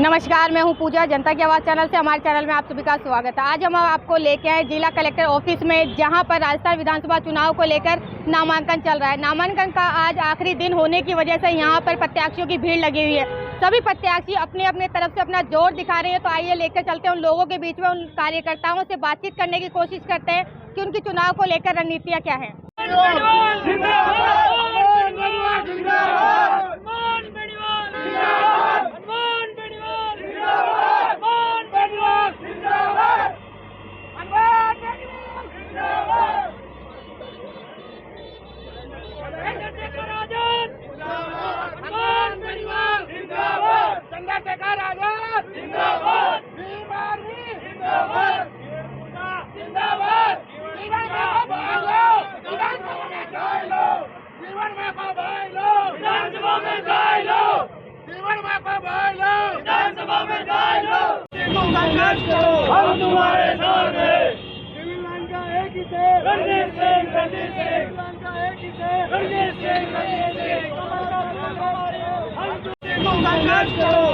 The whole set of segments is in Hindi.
नमस्कार, मैं हूं पूजा, जनता की आवाज़ चैनल से। हमारे चैनल में आप सभी का स्वागत है। आज हम आपको लेके आए जिला कलेक्टर ऑफिस में, जहां पर राजस्थान विधानसभा चुनाव को लेकर नामांकन चल रहा है। नामांकन का आज आखिरी दिन होने की वजह से यहां पर प्रत्याशियों की भीड़ लगी हुई है। सभी प्रत्याशी अपने अपने तरफ से अपना जोर दिखा रहे हैं। तो आइए लेकर चलते हैं उन लोगों के बीच में, उन कार्यकर्ताओं से बातचीत करने की कोशिश करते हैं कि उनकी चुनाव को लेकर रणनीतियाँ क्या है। हम तुम्हारे साथ हैं। सिविल लाइन का एक ही से रणजीत सिंह, रणजीत सिंह का एक ही से रणजीत सिंह, रणजीत सिंह।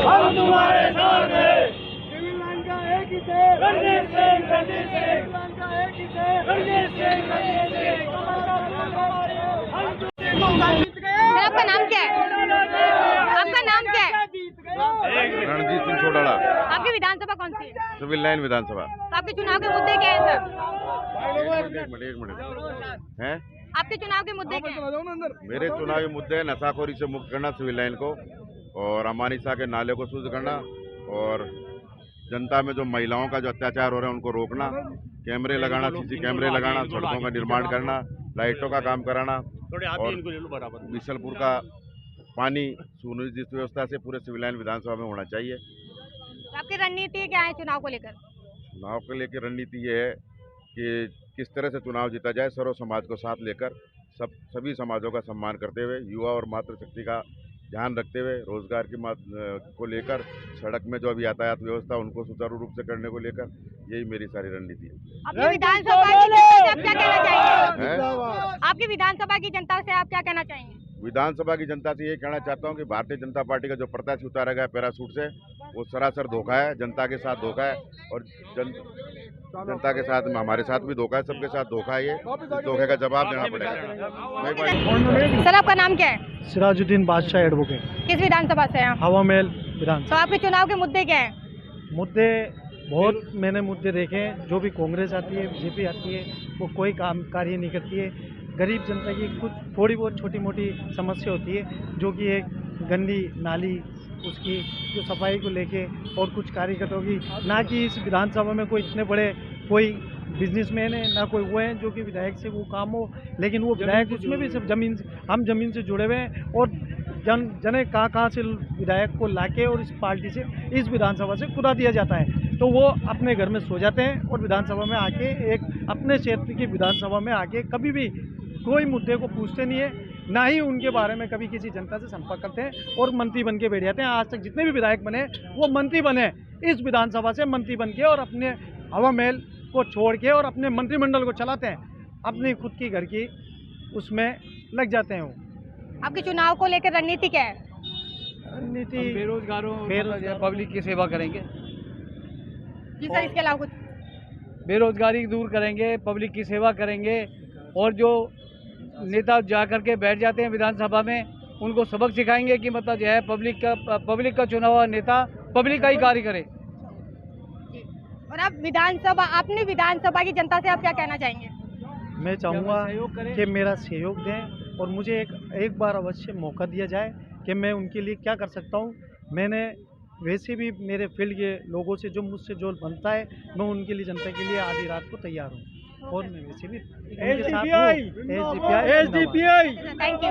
हम तुम्हारे साथ हैं। सिविल लाइन का एक ही से रणजीत सिंह, रणजीत सिंह का एक ही से रणजीत सिंह, रणजीत सिंह। आपका नाम क्या है? आपका नाम क्या है? रणजीत सिंह छोटाड़ा। आपकी विधानसभा कौन सी है? सिविल लाइन विधानसभा। तो आपके चुनाव के मुद्दे क्या हैं सर? एक मिनट हैं। आपके चुनाव के मुद्दे क्या हैं? मेरे चुनावी मुद्दे नशाखोरी से मुक्त करना सिविल लाइन को, और अमानिसा के नाले को शुद्ध करना, और जनता में जो महिलाओं का जो अत्याचार हो रहा है उनको रोकना, कैमरे लगाना, सीसी कैमरे लगाना, सड़कों का निर्माण करना, लाइटों का काम कराना, और बिशलपुर का पानी सुनिश्चित व्यवस्था से पूरे सिविल लाइन विधानसभा में होना चाहिए। आपकी रणनीति क्या है चुनाव को लेकर? चुनाव को लेकर रणनीति ये है कि किस तरह से चुनाव जीता जाए, सर्व समाज को साथ लेकर, सभी समाजों का सम्मान करते हुए, युवा और मातृशक्ति का ध्यान रखते हुए, रोजगार की को लेकर, सड़क में जो अभी यातायात व्यवस्था उनको सुचारू रूप से करने को लेकर, यही मेरी सारी रणनीति है। अपनी विधानसभा की जनता से आप क्या कहना चाहेंगे? आपकी विधानसभा की जनता से आप क्या कहना चाहेंगे? विधानसभा की जनता से ये कहना चाहता हूँ कि भारतीय जनता पार्टी का जो प्रत्याशी उतारा गया पैराशूट से, वो सरासर धोखा है, जनता के साथ धोखा है, और जनता के साथ हमारे साथ भी धोखा है, सबके साथ धोखा है। ये धोखे का जवाब देना पड़ेगा। सर आपका नाम क्या है? सिराजुद्दीन बादशाह एडवोकेट। किस विधानसभा से हैं आप? हवा महल विधान। तो आपके चुनाव के मुद्दे क्या हैं? मुद्दे बहुत मैंने मुद्दे देखे हैं। जो भी कांग्रेस आती है, बीजेपी आती है, वो कोई काम कार्य नहीं करती है। गरीब जनता की कुछ थोड़ी बहुत छोटी मोटी समस्या होती है, जो कि एक गंदी नाली, उसकी जो सफाई को लेके, और कुछ कार्यकर्ताओं की, ना कि इस विधानसभा में कोई इतने बड़े कोई बिजनेसमैन है, ना कोई वो है जो कि विधायक से वो काम हो, लेकिन वो विधायक उसमें भी सब हम जमीन से जुड़े हुए हैं, और जने कहाँ से विधायक को लाके और इस पार्टी से, इस विधानसभा से कुदा दिया जाता है। तो वो अपने घर में सो जाते हैं, और विधानसभा में आके, एक अपने क्षेत्र की विधानसभा में आके कभी भी कोई मुद्दे को पूछते नहीं है, ना ही उनके बारे में कभी किसी जनता से संपर्क करते हैं, और मंत्री बन के बैठ जाते हैं। आज तक जितने भी विधायक बने वो मंत्री बने, इस विधानसभा से मंत्री बन के, और अपने हवा महल को छोड़ के और अपने मंत्रिमंडल को चलाते हैं, अपनी खुद की घर की उसमें लग जाते हैं। वो आपके चुनाव को लेकर रणनीति क्या है? रणनीति बेरोजगारों पब्लिक की सेवा करेंगे, जी सर, इसके अलावा कुछ? बेरोजगारी दूर करेंगे, पब्लिक की सेवा करेंगे, और जो नेता जा करके बैठ जाते हैं विधानसभा में, उनको सबक सिखाएंगे कि मतलब जो है पब्लिक का चुना हुआ नेता पब्लिक का ही कार्य करे। और आप अपनी विधानसभा की जनता से आप क्या कहना चाहेंगे? मैं चाहूँगा कि मेरा सहयोग दें, और मुझे एक बार अवश्य मौका दिया जाए कि मैं उनके लिए क्या कर सकता हूँ। मैंने वैसे भी मेरे फील्ड के लोगों से जो मुझसे जो बनता है, मैं उनके लिए, जनता के लिए आधी रात को तैयार हूँ, और मैं वैसे भी SDPI थैंक यू।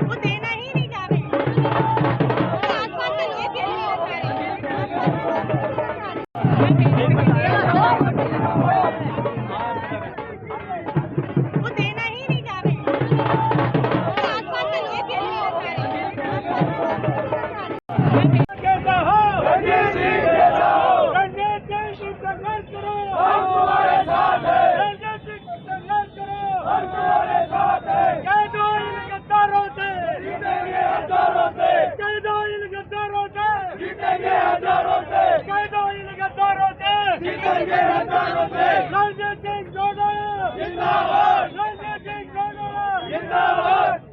वो देना ही नहीं जा रहे, आसपास के लोग क्या वो देना ही नहीं जा रहे, आसपास के लोग क्या रणजीत सिंह रणजीत सिंह संघर्ष करो, हम तुम्हारे जीतेंगे हजारों से। रणजीत सिंह डोटाला जिंदाबाद, रणजीत सिंह डोटाला जिंदाबाद।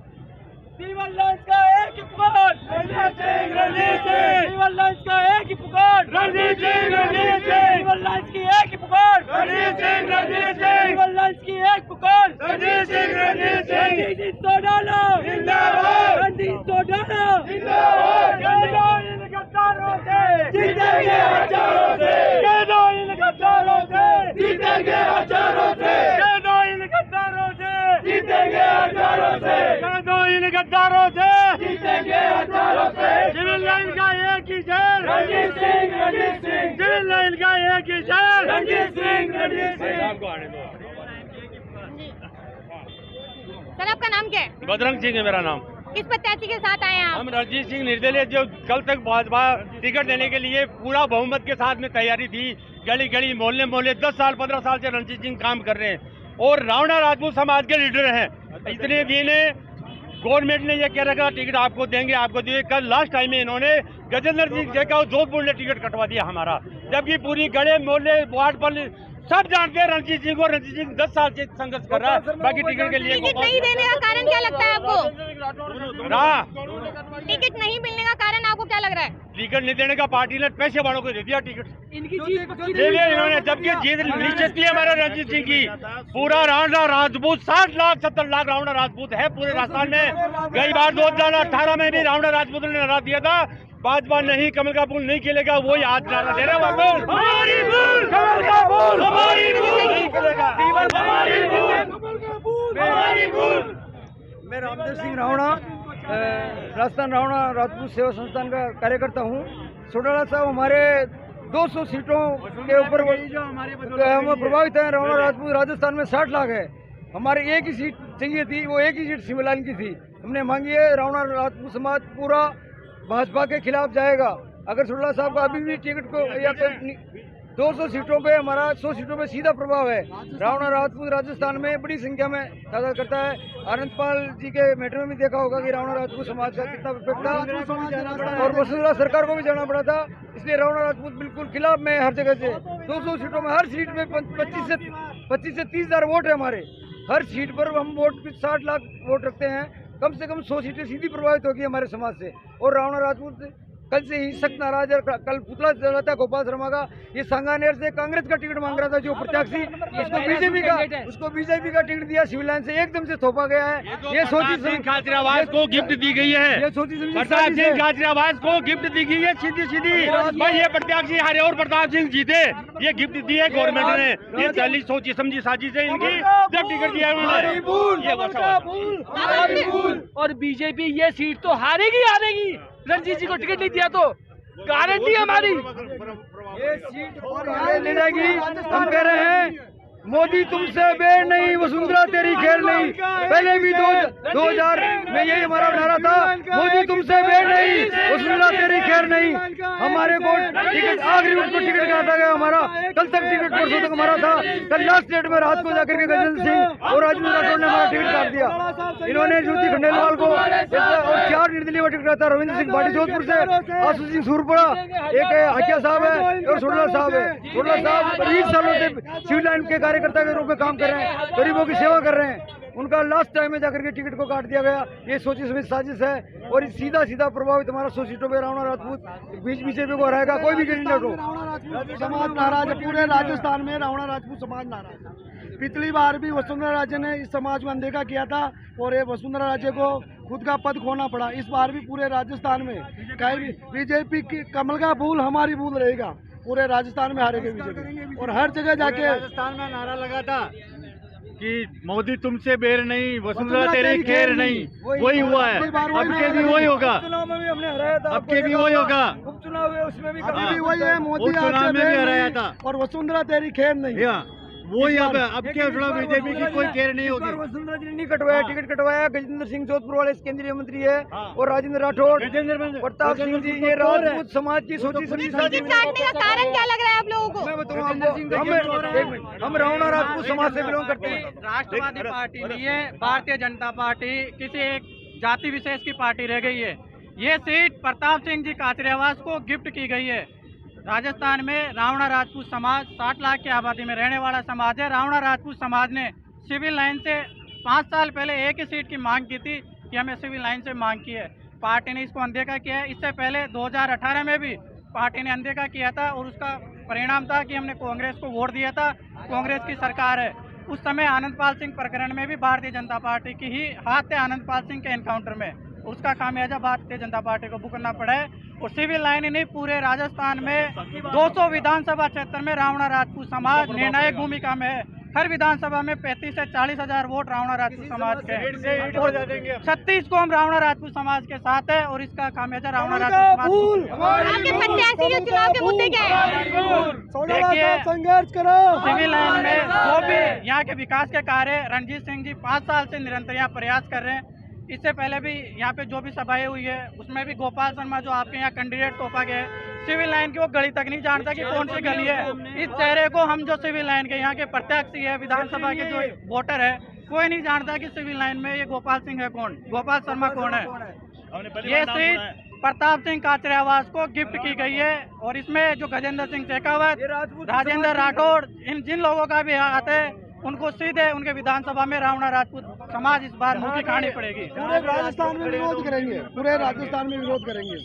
सिविल लाइन्स का एक ही पुकार, रणजीत सिंह, रणजीत सिंह। सिविल लाइन्स का एक ही पुकार, रणजीत सिंह, रणजीत सिंह। सिविल लाइन्स की एक ही पुकार, रणजीत सिंह, रणजीत सिंह। सिविल लाइन्स की एक पुकार, रणजीत सिंह, रणजीत सिंह। रणजीत डोटाला जिंदाबाद, रणजीत डोटाला जिंदाबाद। कैदो इन गद्दारों से जीतेंगे हजारों से, कैदो इन गद्दारों से जीतेंगे हजारों से, कैदो इन गद्दारों से जीतेंगे हजारों से, कैदो इन गद्दारों से जीतेंगे हजारों से। सिविल लाइन का एक ही जय, रणजीत सिंह, रणजीत सिंह। सिविल लाइन का एक ही जय, रणजीत सिंह, रणजीत सिंह। सर आपका नाम क्या है? बजरंग सिंह है मेरा नाम। किस प्रत्याशी के साथ आए हैं आप? हम रणजीत सिंह निर्दलीय, जो कल तक भाजपा टिकट देने के लिए पूरा बहुमत के साथ में तैयारी थी। गली गली मोहल्ले मोहल्ले 10 साल 15 साल से रणजीत सिंह काम कर रहे हैं और रावणा राजपूत समाज के लीडर हैं। इतने भी ने गवर्नमेंट ने ये कह रखा टिकट आपको देंगे, आपको दिए। कल लास्ट टाइम में इन्होंने गजेंद्र सिंह जैका जोधपुर ने टिकट कटवा दिया हमारा, जबकि पूरी गले मोहल्ले वार्ड पर सब जानते हैं रणजीत सिंह को। रणजीत सिंह 10 साल से संघर्ष कर रहा है बाकी टिकट के लिए। टिकट नहीं देने का कारण क्या लगता है आपको? टिकट नहीं मिलने का कारण आपको क्या लग रहा है? टिकट नहीं देने का पार्टी ने पैसे वालों को दे दिया टिकट, इनकी जीत ले लिया इन्होंने, जबकि जीत निश्चित थी हमारे रणजीत सिंह की। पूरा रावणा राजपूत 60 लाख 70 लाख रावणा राजपूत है पूरे राजस्थान में। गई बार 2018 में भी रावणा राजपूत ने नारा दिया था, भाजपा नहीं कमल का फूल नहीं खिलेगा, वही आज नारा दे रहे हैं। हमारी फूल, कमल का फूल, हमारी फूल नहीं खिलेगा, हमारी फूल, हमारी फूल। मैं रामदेव सिंह रावणा, राजस्थान रावणा राजपूत सेवा संस्थान का कार्यकर्ता हूँ। सोडाला साहब हमारे 200 सीटों के ऊपर हम प्रभावित हैं। रावणा राजपूत राजस्थान में 60 लाख है। हमारे एक ही सीट चाहिए थी, वो एक ही सीट सिविल लाइन की थी, हमने मांगी है। रावणा राजपूत समाज पूरा भाजपा के खिलाफ जाएगा। अगर सोडाला साहब का अभी भी टिकट को या 200 सीटों पे, हमारा 100 सीटों पे सीधा प्रभाव है। रावणा राजपूत राजस्थान में बड़ी संख्या में तादाद करता है। आनंदपाल जी के मैटर में भी देखा होगा कि रावणा राजपूत समाज का कितना इफेक्ट था और वसुंधरा सरकार को भी जाना पड़ा था। इसलिए रावणा राजपूत बिल्कुल खिलाफ में हर जगह से। 200 सीटों में हर सीट में 25 से 30 हजार वोट है हमारे। हर सीट पर हम वोट 60 लाख वोट रखते हैं। कम से कम 100 सीटें सीधी प्रभावित होगी हमारे समाज से। और रावणा राजपूत कल से ही सख्त नाराज है। कल पुतला जला था गोपाल शर्मा का, ये सांगानेर से कांग्रेस का टिकट मांग रहा था जो प्रत्याशी, उसको बीजेपी का टिकट दिया। सिविल लाइन से एकदम से थोपा गया है। ये सोची समझी खाजराबाद को गिफ्ट दी गई है, ये सोची समझी प्रताप सिंह खाजराबाद को गिफ्ट दी गई है सीधी सीधी। भाई ये प्रत्याशी हारे और प्रताप सिंह जीते, ये गिफ्ट दी है गवर्नमेंट ने। ये दलित सोची समझी साजिश है इनकी, जब टिकट दिया उन्होंने। और बीजेपी ये सीट तो हारेगी हारेगी, रणजीत जी को टिकट नहीं दिया तो गारंटी हमारी ये सीट ले जाएगी। हम कह रहे हैं मोदी तुमसे बेर नहीं, वसुंधरा तेरी खेर नहीं। पहले भी 2000 में यही हमारा नारा था, मोदी तुमसे बेर नहीं, वसुंधरा तेरी खेर नहीं। हमारे को टिकट आखिरी वक्त को टिकट काटा गया हमारा। कल तक टिकट परसों तक हमारा था। कल लास्ट डेट में रात को जाकर के गजेंद्र सिंह और राजेंद्र राठौड़ ने हमारा टिकट काट दिया। इन्होंने ज्योति खंडेलवाल को और 4 निर्दलीय टिकट था। रविंद्र सिंह भाटी जोधपुर से, आशु सिंह सूरपुरा, एक हाकिया साहब है और सोडला साहब है। सोडला साहब 20 सालों से सिविल लाइन के कार्यकर्ता के रूप में काम कर रहे हैं, गरीबों की सेवा कर रहे हैं। उनका लास्ट टाइम में जाकर के टिकट को काट दिया गया। ये सोची समझी साजिश है और सीधा सीधा प्रभावित हमारा 100 सीटों पे रावणा राजपूत बीजेपी को हराएगा, कोई भी कैंडिडेट हो। समाज नाराज है, पूरे राजस्थान में रावणा राजपूत समाज नाराज है। पिछली बार भी वसुंधरा राजे ने इस समाज को अनदेखा किया था और ये वसुंधरा राजे को खुद का पद खोना पड़ा। इस बार भी पूरे राजस्थान में कहीं भी बीजेपी की कमल का फूल हमारी फूल रहेगा। पूरे राजस्थान में हारेगी बीजेपी और हर जगह जाके राजस्थान में नारा लगा था कि मोदी तुमसे बेर नहीं, वसुंधरा तेरी खेर नहीं। वही हुआ है, अब के भी वही होगा। चुनाव में भी हमने हराया था, अब के भी वही होगा। उपचुनाव है उसमें भी अभी भी वही है, मोदी चुनाव में भी हराया था और वसुंधरा तेरी खेर नहीं। वही अब के चुनाव बीजेपी की कोई केयर नहीं होगी। वसुंधरा जी ने नहीं कटवाया, टिकट कटवाया गजेंद्र सिंह जोधपुर वाले केंद्रीय मंत्री है और राजेंद्र राठौड़, प्रताप सिंह जी। ये राजपूत समाज की सोची समझी टिकट काटने का कारण क्या लग रहा है आप लोगों को? मैं बताऊँ आपको, हम रावणा राजपूत समाज से बिलोंग करते हैं। राष्ट्रवादी पार्टी नहीं है, भारतीय जनता पार्टी किसी एक जाति विशेष की पार्टी रह गई है। ये सीट प्रताप सिंह जी खाचरियावास को गिफ्ट की गई है। राजस्थान में रावणा राजपूत समाज 60 लाख की आबादी में रहने वाला समाज है। रावणा राजपूत समाज ने सिविल लाइन से 5 साल पहले एक ही सीट की मांग की थी कि हमें सिविल लाइन से मांग की है। पार्टी ने इसको अनदेखा किया है। इससे पहले 2018 में भी पार्टी ने अनदेखा किया था और उसका परिणाम था कि हमने कांग्रेस को वोट दिया था। कांग्रेस की सरकार है। उस समय आनंदपाल सिंह प्रकरण में भी भारतीय जनता पार्टी की ही हाथ थे आनंदपाल सिंह के एनकाउंटर में। उसका खामियाजा भारतीय जनता पार्टी को भुगतना पड़ा है। और सिविल लाइन ही नहीं, पूरे राजस्थान में 200 विधानसभा क्षेत्र में रावणा राजपूत समाज निर्णायक भूमिका में है। हर विधानसभा में 35 से 40 हजार वोट रावणा राजपूत समाज के हैं। 36 कौम रावणा राजपूत समाज के साथ है और इसका खामियाजा रावणा राजपूत समाज। आपके प्रत्याशी के चुनाव के मुद्दे क्या है? देखिए, संघर्ष करो। सिविल लाइन में जो भी यहाँ के विकास के कार्य, रणजीत सिंह जी 5 साल से निरंतर यहाँ प्रयास कर रहे हैं। इससे पहले भी यहाँ पे जो भी सभाएं हुई है उसमें भी गोपाल शर्मा जो आपके यहाँ कैंडिडेट तोपा गया है, सिविल लाइन की वो गली तक नहीं जानता कि कौन सी गली है। इस चेहरे को हम जो सिविल लाइन के यहाँ के प्रत्याशी है, विधानसभा के जो वोटर है, कोई नहीं जानता कि सिविल लाइन में ये गोपाल सिंह है कौन, गोपाल शर्मा कौन है। ये सीट प्रताप सिंह काचरियावास को गिफ्ट की गई है और इसमें जो गजेंद्र सिंह शेखावत, राजेंद्र राठौड़, इन जिन लोगों का भी हाथ है, उनको सीधे उनके विधानसभा में रावणा राजपूत समाज इस बार मुंह की खानी पड़ेगी। पूरे राजस्थान में विरोध करेंगे, पूरे राजस्थान में विरोध करेंगे।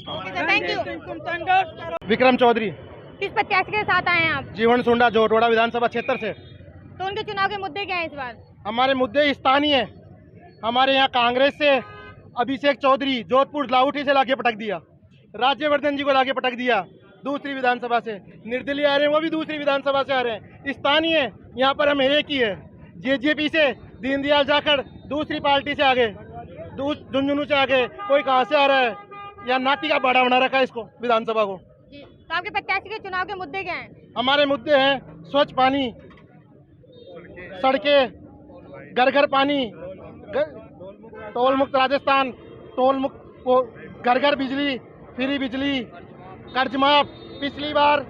Thank you. विक्रम चौधरी, किस प्रत्याशी के साथ आए हैं आप? जीवन सुंडा, जोटवाड़ा विधानसभा क्षेत्र से। तो उनके चुनाव के मुद्दे क्या हैं इस बार? हमारे मुद्दे स्थानीय है। हमारे यहाँ कांग्रेस से अभिषेक चौधरी जोधपुर लाहौटी से लाके पटक दिया, राज्यवर्धन जी को लाके पटक दिया दूसरी विधानसभा से, निर्दलीय आ रहे हैं वो भी दूसरी विधानसभा से आ रहे हैं। स्थानीय यहाँ पर हम एक ही है। जेजेपी से दीनदयाल जाखड़ दूसरी पार्टी से आगे, झुंझुनू से आगे, कोई कहाँ से आ रहा है, या नाती का बाड़ा बना रखा है इसको विधानसभा को। तो आपके प्रत्याशी के चुनाव के मुद्दे क्या हैं? हमारे मुद्दे हैं स्वच्छ पानी, सड़कें, घर घर पानी, टोल मुक्त राजस्थान, टोल मुक्त, घर घर बिजली, फ्री बिजली, कर्ज माफ। पिछली बार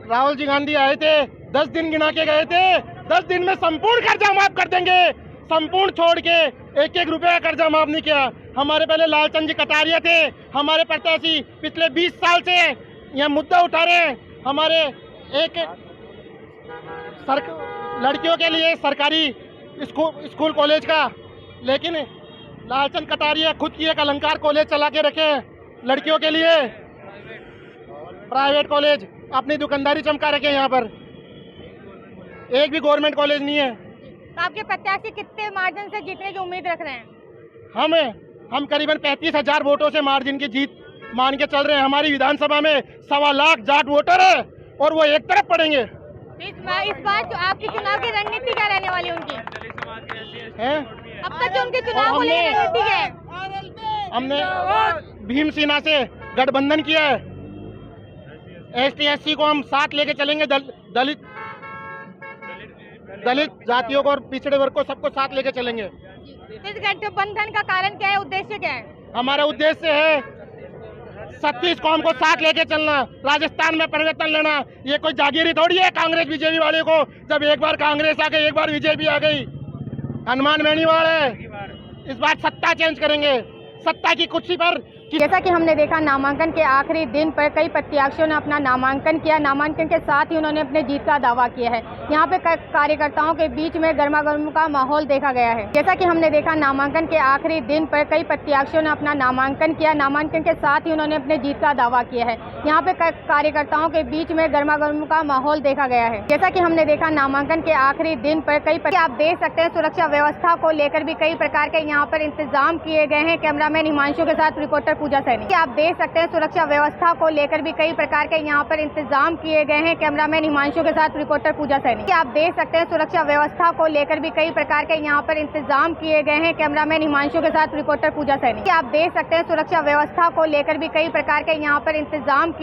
राहुल जी गांधी आए थे, 10 दिन गिना के गए थे, 10 दिन में संपूर्ण कर्जा माफ कर देंगे। संपूर्ण छोड़ के 1-1 रुपये का कर्जा माफ नहीं किया। हमारे पहले लालचंद जी कटारिया थे, हमारे प्रत्याशी पिछले 20 साल से यह मुद्दा उठा रहे हैं। हमारे एक लड़कियों के लिए सरकारी स्कूल कॉलेज का, लेकिन लालचंद कटारिया खुद की एक अलंकार कॉलेज चला के रखे हैं लड़कियों के लिए, प्राइवेट कॉलेज अपनी दुकानदारी चमका रखे हैं। यहाँ पर एक भी गवर्नमेंट कॉलेज नहीं है। तो आपके प्रत्याशी कितने मार्जिन से जीतने की उम्मीद रख रहे हैं? हम करीबन 35,000 वोटों से मार्जिन की जीत मान के चल रहे हैं। हमारी विधानसभा में 1.25 लाख जाट वोटर है और वो एक तरफ पड़ेंगे। इस बार जो आपकी चुनाव की रणनीति क्या रहने वाली उनकी है? अब तक जो उनके चुनाव को लेकर रणनीति क्या है? हमने भीम सेना से गठबंधन किया है। ST-SC को हम साथ लेके चलेंगे, दलित जातियों को और पिछड़े वर्ग को सबको साथ लेके चलेंगे। इस गठबंधन का कारण क्या है, उद्देश्य क्या है? हमारा उद्देश्य है 36 कौम को साथ लेके चलना, राजस्थान में परिवर्तन लेना। ये कोई जागीरी थोड़ी है कांग्रेस बीजेपी वाले को। जब एक बार कांग्रेस आ गई, एक बार बीजेपी आ गई, हनुमान बेनीवाल है। इस बार सत्ता चेंज करेंगे, सत्ता की कुर्सी पर। जैसा कि हमने देखा, नामांकन के आखिरी दिन पर कई प्रत्याशियों ने अपना नामांकन किया। नामांकन के साथ ही उन्होंने अपने जीत का दावा किया है। यहाँ पे कार्यकर्ताओं के बीच में गर्मागर्म का माहौल देखा गया है। जैसा कि हमने देखा, नामांकन के आखिरी दिन पर कई प्रत्याशियों ने अपना नामांकन किया। नामांकन के साथ ही उन्होंने अपने जीत का दावा किया है। यहाँ पे कार्यकर्ताओं के बीच में गर्मागर्म का माहौल देखा गया है। जैसा कि हमने देखा, नामांकन के आखिरी दिन पर आप देख सकते हैं, सुरक्षा व्यवस्था को लेकर भी कई प्रकार के यहाँ पर इंतजाम किए गए हैं। कैमरामैन हिमांशु के साथ रिपोर्टर पूजा सैनी। आप देख सकते हैं, सुरक्षा व्यवस्था को लेकर भी कई प्रकार के यहाँ पर इंतजाम किए गए हैं। कैमरामैन हिमांशु के साथ रिपोर्टर पूजा सैनी। आप देख सकते हैं, सुरक्षा व्यवस्था को लेकर भी कई प्रकार के यहाँ पर इंतजाम किए गए हैं। कैमरामैन हिमांशु के साथ रिपोर्टर पूजा सैनी। आप देख सकते हैं, सुरक्षा व्यवस्था को लेकर भी कई प्रकार के यहाँ पर इंतजाम